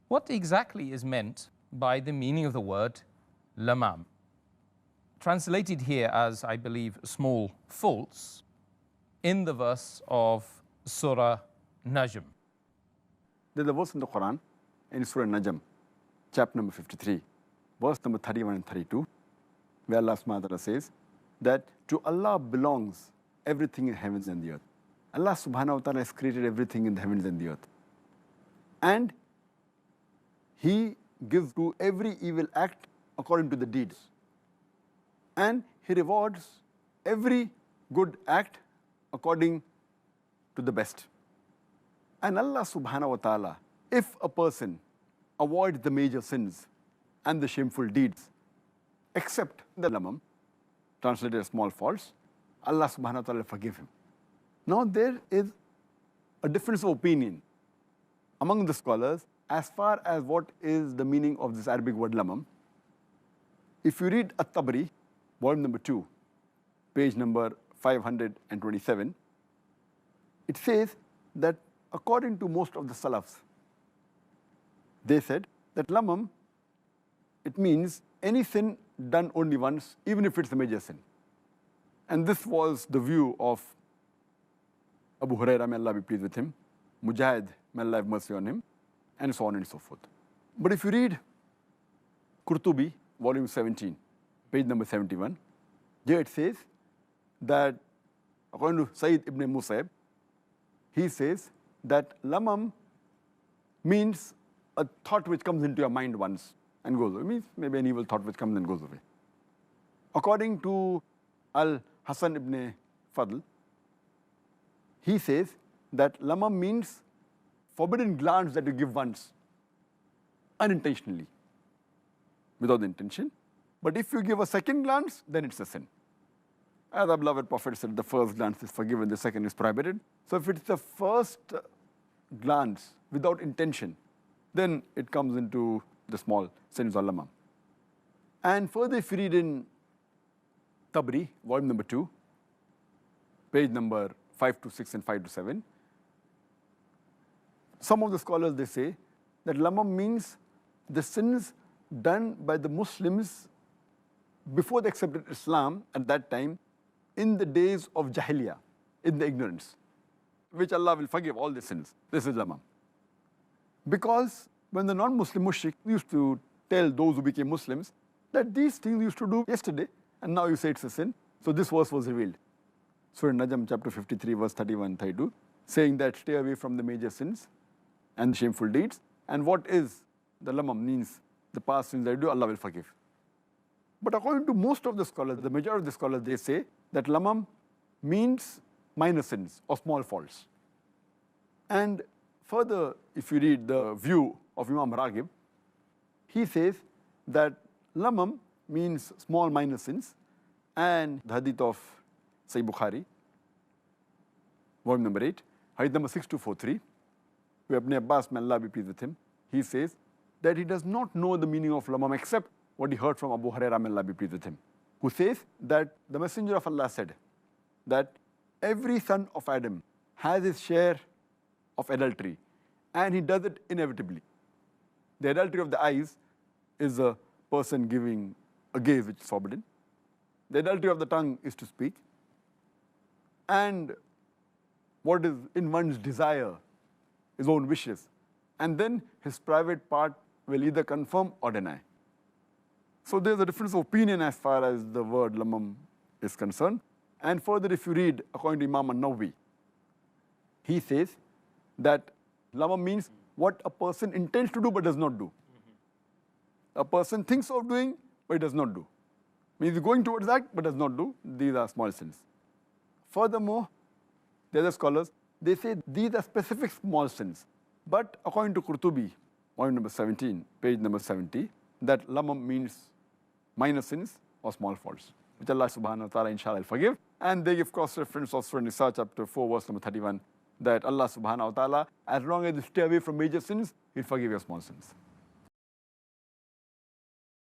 What exactly is meant by the meaning of the word lamam? Translated here as, I believe, small faults in the verse of Surah Najm. There's a verse in the Quran, in Surah Najm, chapter number 53, verse number 31 and 32, where Allah subhanahu wa ta'ala says that to Allah belongs everything in heavens and the earth. Allah subhanahu wa ta'ala has created everything in the heavens and the earth. And He gives to every evil act according to the deeds. And He rewards every good act according to the best. And Allah subhanahu wa ta'ala, if a person avoids the major sins and the shameful deeds, except the lamam, translated as small faults, Allah subhanahu wa ta'ala will forgive him. Now there is a difference of opinion among the scholars as far as what is the meaning of this Arabic word lamam. If you read At-Tabari, volume number 2, page number 527, it says that according to most of the Salafs, they said that lamam, it means any sin done only once, even if it's a major sin. And this was the view of Abu Hurairah, may Allah be pleased with him, Mujahid, may Allah have mercy on him, and so on and so forth. But if you read Qurtubi, volume 17, page number 71, there it says that according to Sayyid ibn Musaib, he says that lamam means a thought which comes into your mind once and goes away. It means maybe an evil thought which comes and goes away. According to Al-Hasan ibn Fadl, he says that lamam means forbidden glance that you give once, unintentionally, without the intention. But if you give a second glance, then it's a sin. As our beloved Prophet said, the first glance is forgiven, the second is prohibited. So if it's the first glance without intention, then it comes into the small sins or lamam. And further, if you read in Tabari, volume number 2, page number 5 to 6 and 5 to 7, some of the scholars, they say that lamam means the sins done by the Muslims before they accepted Islam at that time, in the days of Jahiliyyah, in the ignorance, which Allah will forgive all the sins. This is lamam. Because when the non-Muslim mushrik used to tell those who became Muslims that these things you used to do yesterday, and now you say it's a sin, so this verse was revealed. Surah Najm, chapter 53, verse 31, 32, saying that stay away from the major sins and shameful deeds. And what is the lamam means the past sins that you do, Allah will forgive. But according to most of the scholars, the majority of the scholars, they say that lamam means minor sins or small faults. And further, if you read the view of Imam Raghib, he says that lamam means small minor sins, and the hadith of Sahih Bukhari, volume number 8, hadith number 6243, where Ibn Abbas, may Allah be pleased with him, he says that he does not know the meaning of lamam except what he heard from Abu Hurairah, may Allah be pleased with him, who says that the Messenger of Allah said that every son of Adam has his share of adultery, and he does it inevitably. The adultery of the eyes is a person giving a gaze which is forbidden. The adultery of the tongue is to speak. And what is in one's desire, his own wishes. And then his private part will either confirm or deny. So there's a difference of opinion as far as the word lamam is concerned. And further, if you read, according to Imam An-Nawawi, he says that lamam means what a person intends to do but does not do. A person thinks of doing but does not do. Means going towards that but does not do. These are small sins. Furthermore, the other scholars, they say these are specific small sins. But according to Qurtubi, volume number 17, page number 70, that lamam means minor sins or small faults, which Allah subhanahu wa ta'ala inshallah will forgive. And they give cross-reference of Surah Nisa chapter 4, verse number 31, that Allah subhanahu wa ta'ala, as long as you stay away from major sins, He'll forgive your small sins.